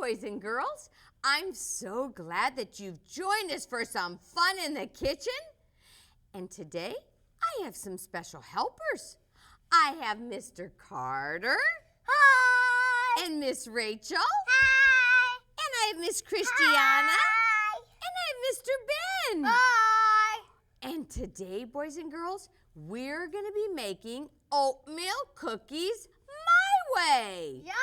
boys and girls. I'm so glad that you've joined us for some fun in the kitchen. And today, I have some special helpers. I have Mr. Carter. Hi. And Miss Rachel. Hi. And I have Miss Christiana. Hi. And I have Mr. Ben. Hi. And today, boys and girls, we're going to be making oatmeal cookies my way. Yum.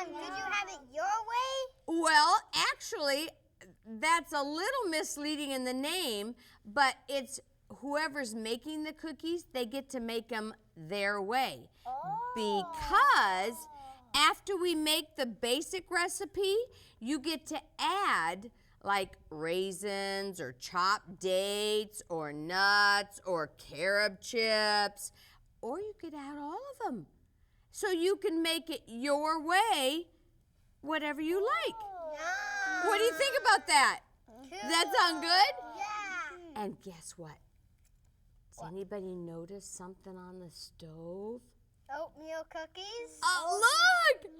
Could you have it your way? Well, actually, that's a little misleading in the name, but it's whoever's making the cookies, they get to make them their way. Oh. Because after we make the basic recipe, you get to add like raisins or chopped dates or nuts or carob chips, or you could add all of them. So you can make it your way, whatever you like. Yum. What do you think about that? Cool. Does that sound good? Yeah. And guess what? Does anybody notice something on the stove? Oatmeal cookies? Oh, look!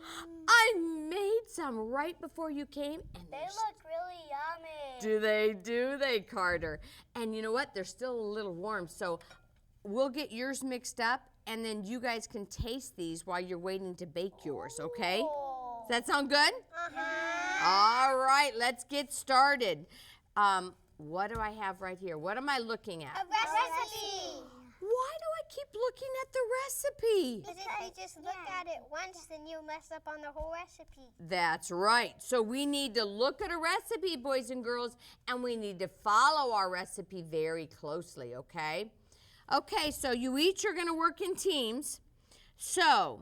I made some right before you came. And They look really yummy. Do they, Carter? And you know what? They're still a little warm, so we'll get yours mixed up, and then you guys can taste these while you're waiting to bake yours, okay? Does that sound good? Uh-huh. All right, let's get started. What do I have right here? What am I looking at? A recipe. Why do I keep looking at the recipe? Because if you just look at it once, then you mess up on the whole recipe. That's right. So we need to look at a recipe, boys and girls, and we need to follow our recipe very closely, okay? Okay, so you each are going to work in teams. So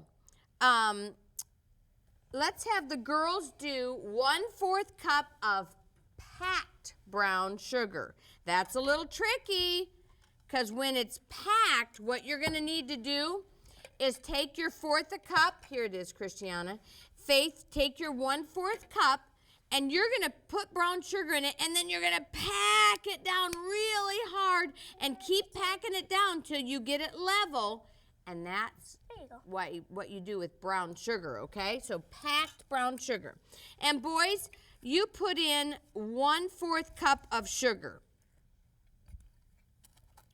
let's have the girls do 1/4 cup of packed brown sugar. That's a little tricky because when it's packed, what you're going to need to do is take your 1/4 cup. Here it is, Christiana. Faith, take your 1/4 cup, and you're going to put brown sugar in it, and then you're going to pack it down really hard and keep packing it down till you get it level, and that's what you do with brown sugar, okay? So packed brown sugar. And boys, you put in 1/4 cup of sugar.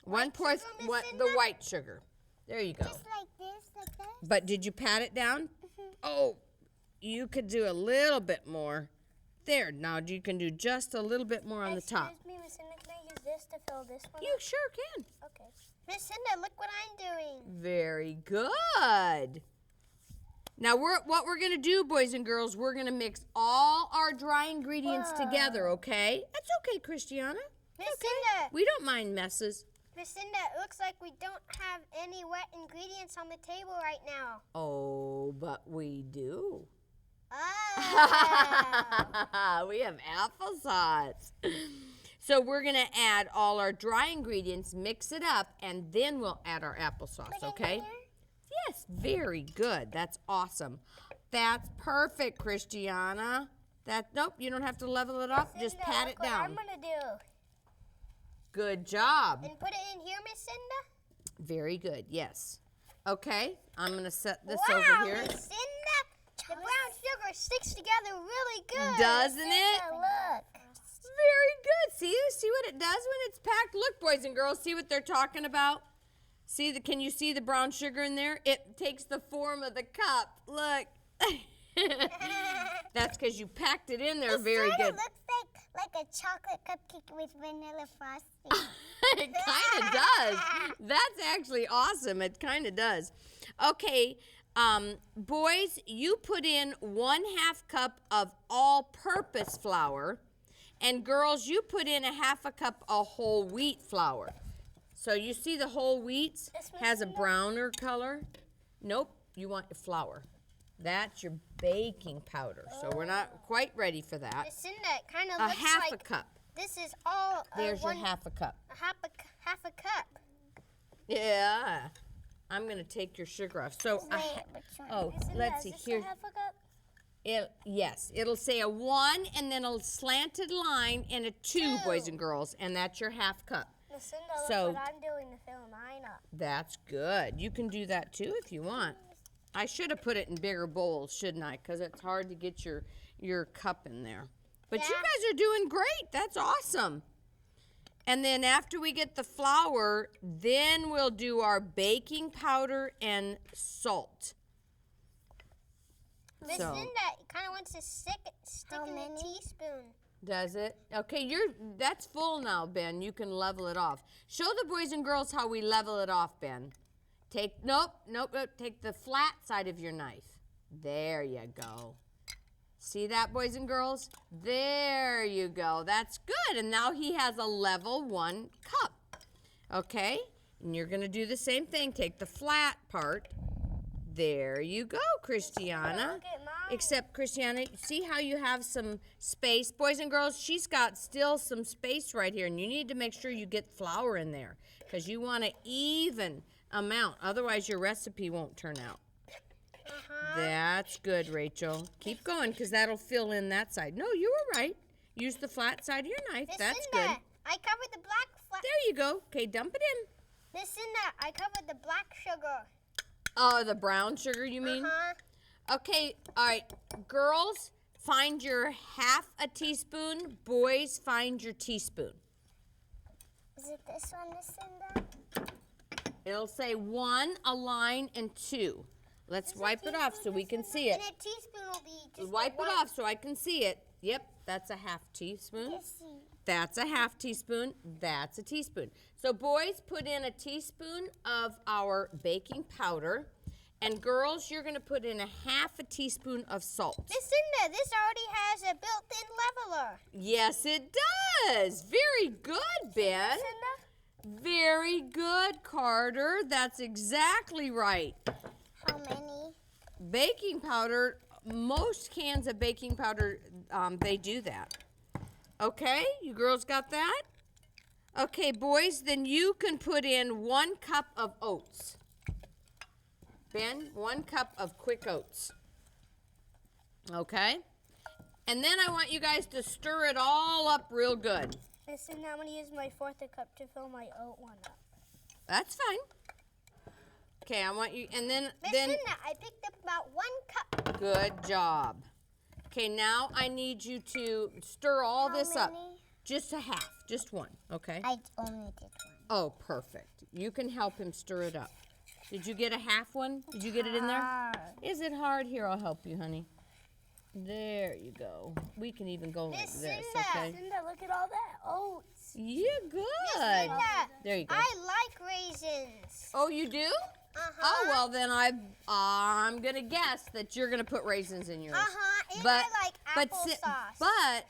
The white sugar. There you go. Just like this, like that? But did you pat it down? Oh, you could do a little bit more. There, now you can do just a little bit more on the top. Excuse me, Miss Cinda, can I use this to fill this one You up? sure can. Okay. Miss Cinda, look what I'm doing. Very good. Now, what we're going to do, boys and girls, we're going to mix all our dry ingredients together, okay? That's okay, Christiana. Miss Cinda, We don't mind messes. Miss Cinda, it looks like we don't have any wet ingredients on the table right now. Oh, but we do. Oh. We have applesauce. So we're going to add all our dry ingredients, mix it up, and then we'll add our applesauce, okay? Yes, very good. That's awesome. That's perfect, Christiana. Nope, you don't have to level it up. Just pat it What I'm down. going to do. Good job. And put it in here, Miss Cinda? Very good, yes. Okay, I'm going to set this Wow, over here. Miss Cinda, the brown sugar sticks together really good. Doesn't Miss it? Cinda, look. Very good. See what it does when it's packed? Look, boys and girls, see what they're talking about? Can you see the brown sugar in there? It takes the form of the cup. Look. That's because you packed it in there very good. It looks like a chocolate cupcake with vanilla frosting. It kind of does. That's actually awesome. It kind of does. Okay, boys, you put in 1/2 cup of all-purpose flour, and girls, you put in 1/2 cup of whole wheat flour. So you see the whole wheat has a browner color? Nope, you want your flour. That's your baking powder. So we're not quite ready for that. Miss Cinda, it kind of looks half like a cup. this is all There's your 1/2 cup. half a cup. Yeah. I'm going to take your sugar off. So, let's see here. Half a cup? Yes, it'll say a 1 and then a slanted line and a 2, boys and girls, and that's your 1/2 cup. Miss Cinda, look So- what I'm doing to fill mine up. That's good. You can do that too if you want. I should have put it in bigger bowls, shouldn't I? Because it's hard to get your cup in there. But you guys are doing great. That's awesome. And then after we get the flour, then we'll do our baking powder and salt. Miss Cinda kind of wants to stick in a teaspoon. Does it? Okay, that's full now, Ben. You can level it off. Show the boys and girls how we level it off, Ben. Take the flat side of your knife. There you go. See that, boys and girls? There you go. That's good. And now he has a level 1 cup. Okay? And you're going to do the same thing. Take the flat part. There you go, Christiana. Look at mine. Except, Christiana, see how you have some space? Boys and girls, she's got still some space right here. And you need to make sure you get flour in there because you want an even amount. Otherwise, your recipe won't turn out. That's good, Rachel. Keep going because that'll fill in that side. No, you were right. Use the flat side of your knife. That's good. I covered the black flat. There you go. Okay, dump it in. Miss Cinda, I covered the black sugar. Oh, the brown sugar, you mean? Okay, all right. Girls, find your half a teaspoon. Boys, find your teaspoon. Is it this one, Miss Cinda? It'll say 1, a line, and 2. Let's wipe it off so we can see it. And a teaspoon will be just Wipe it off so I can see it. Yep, that's a half teaspoon. That's a half teaspoon. That's a teaspoon. So boys, put in a teaspoon of our baking powder. And girls, you're going to put in a half a teaspoon of salt. Miss Cinda, this already has a built-in leveler. Yes, it does. Very good, Ben. Cinda? Very good, Carter. That's exactly right. How many? Baking powder, most cans of baking powder, they do that. Okay, you girls got that? Okay, boys, then you can put in 1 cup of oats. Ben, 1 cup of quick oats. Okay? And then I want you guys to stir it all up real good. Listen, I'm going to use my 4th cup to fill my oat one up. That's fine. Okay, I want you, and then... Cinda, I picked up about 1 cup. Good job. Okay, now I need you to stir all this up. Just a half, just 1, okay? I only did 1. Oh, perfect. You can help him stir it up. Did you get a half one? Did you get it in there? Is it hard? Here, I'll help you, honey. There you go. We can even go like this, okay? Cinda, look at all that oats. Yeah, good. Cinda, There you go. I like raisins. Oh, you do? Oh, well, then I'm going to guess that you're going to put raisins in yours. And I like applesauce. But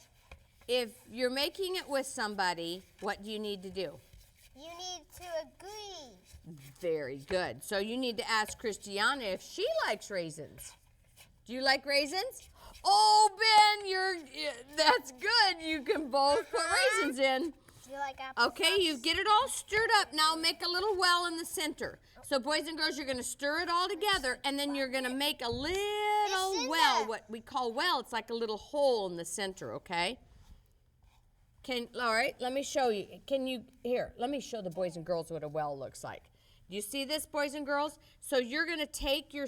if you're making it with somebody, what do you need to do? You need to agree. Very good. So you need to ask Christiana if she likes raisins. Do you like raisins? Oh, Ben, that's good. You can both put raisins in. Do you like applesauce? Okay, you get it all stirred up. Now make a little well in the center. So boys and girls, you're going to stir it all together, and then you're going to make a little well, what we call well. It's like a little hole in the center, okay? All right, let me show you. Let me show the boys and girls what a well looks like. Do you see this, boys and girls? So you're going to take your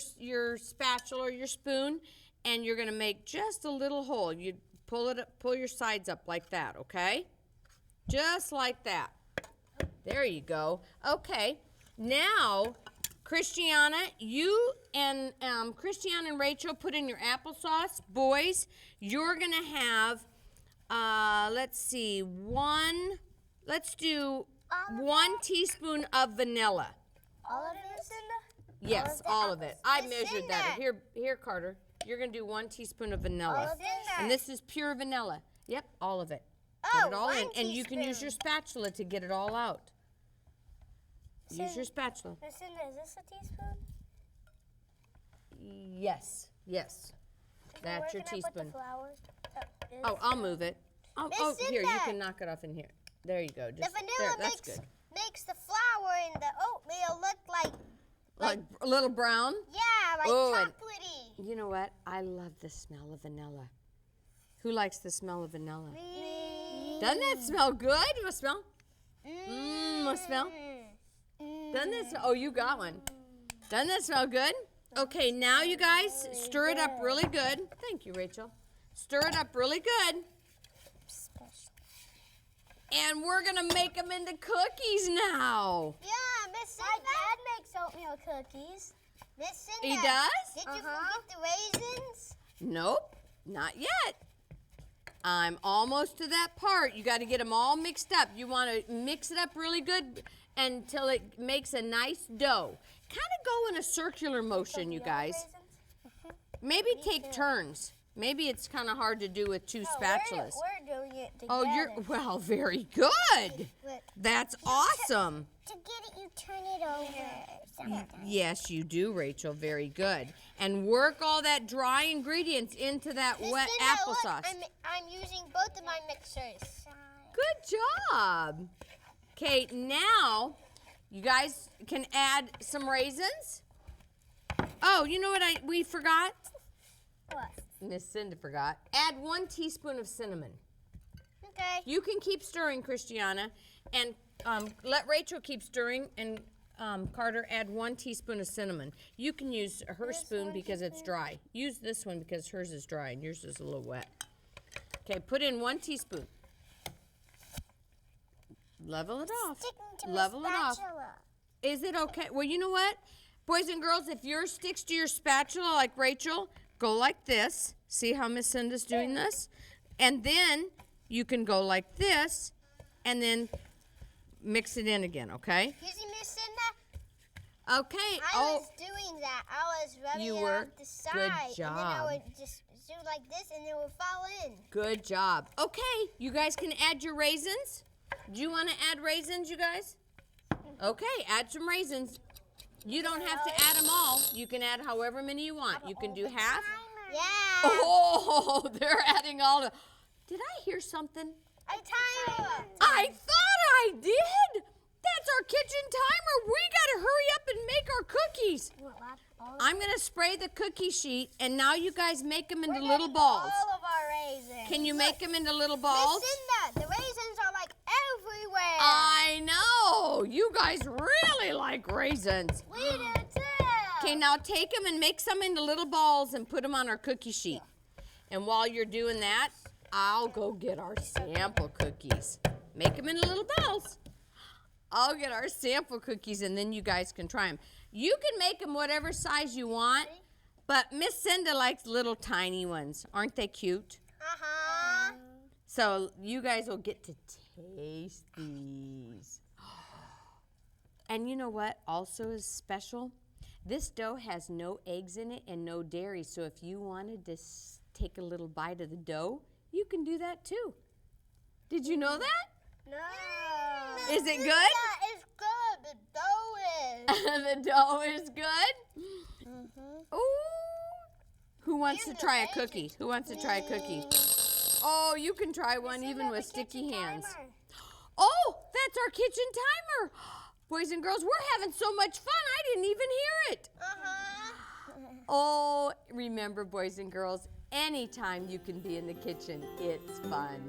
spatula or your spoon, and you're going to make just a little hole. You pull your sides up like that, okay? Just like that. There you go. Okay. Now, Christiana, you and Christiana and Rachel put in your applesauce. Boys, you're going to have, let's do 1 teaspoon of vanilla. All of it, Cinda? Yes, all of it. I measured that. Here, Carter. You're going to do 1 teaspoon of vanilla. And this is pure vanilla. Yep, all of it. Put it all in. And you can use your spatula to get it all out. Use your spatula. Cinda, is this a teaspoon? Yes. That's your teaspoon. Oh, I'll move it. Here, you can knock it off in here. There you go. The vanilla makes the flour in the oatmeal look like a little brown? Yeah, chocolatey. You know what? I love the smell of vanilla. Who likes the smell of vanilla? Me. Doesn't that smell good? You want to smell? Want to smell? Doesn't that smell? Oh, you got one. Doesn't that smell good? Okay, now you guys stir it up really good. Thank you, Rachel. Stir it up really good. And we're going to make them into cookies now. Yeah, Miss Cinda. My dad makes oatmeal cookies. Miss Cinda. He does? Did you forget the raisins? Nope, not yet. I'm almost to that part. You got to get them all mixed up. You want to mix it up really good until it makes a nice dough. Kind of go in a circular motion, you guys. Maybe take turns. Maybe it's kind of hard to do with two spatulas. We're doing it together. Oh, well, very good. That's awesome. To get it, you turn it over. Yes, you do, Rachel. Very good. And work all that dry ingredients into that wet applesauce. I'm using both of my mixers. Good job. Okay, now you guys can add some raisins. Oh, you know what we forgot? What? Miss Cinda forgot. Add 1 teaspoon of cinnamon. Okay. You can keep stirring, Christiana, and let Rachel keep stirring, and Carter, add 1 teaspoon of cinnamon. You can use her spoon because it's dry. Use this one because hers is dry and yours is a little wet. Okay, put in 1 teaspoon. Level it off. Level it off. Is it okay? Well, you know what? Boys and girls, if yours sticks to your spatula like Rachel, go like this. See how Miss Cinda's doing this? And then you can go like this and then mix it in again, okay? You see, Miss Cinda? Okay. I was doing that. I was rubbing it off the side. Good job. And then I would just do like this and it would fall in. Good job. Okay, you guys can add your raisins. Do you want to add raisins, you guys? Okay, add some raisins. You don't have to add them all. You can add however many you want. You can do half. Yeah. Oh, they're adding all the... Did I hear something? A timer. I thought I did. That's our kitchen timer. We got to hurry up and make our cookies. I'm going to spray the cookie sheet, and now you guys make them into little balls. All of our raisins. Can you make them into little balls? Miss Cinda, the raisins are like everywhere. I know. You guys really like raisins. We do too. Okay, now take them and make some into little balls and put them on our cookie sheet. And while you're doing that, I'll go get our sample cookies. Make them into little balls. I'll get our sample cookies, and then you guys can try them. You can make them whatever size you want, but Miss Cinda likes little tiny ones. Aren't they cute? Uh-huh. So you guys will get to taste these. And you know what also is special? This dough has no eggs in it and no dairy, so if you wanted to take a little bite of the dough, you can do that too. Did you know that? No. Is it good? Yeah, it's good. The dough is. The dough is good? Mm-hmm. Ooh. Who wants to try a cookie? Who wants to try a cookie? Oh, you can try one even with sticky hands. Oh, that's our kitchen timer. Boys and girls, we're having so much fun, I didn't even hear it. Uh-huh. Oh, remember, boys and girls, anytime you can be in the kitchen, it's fun.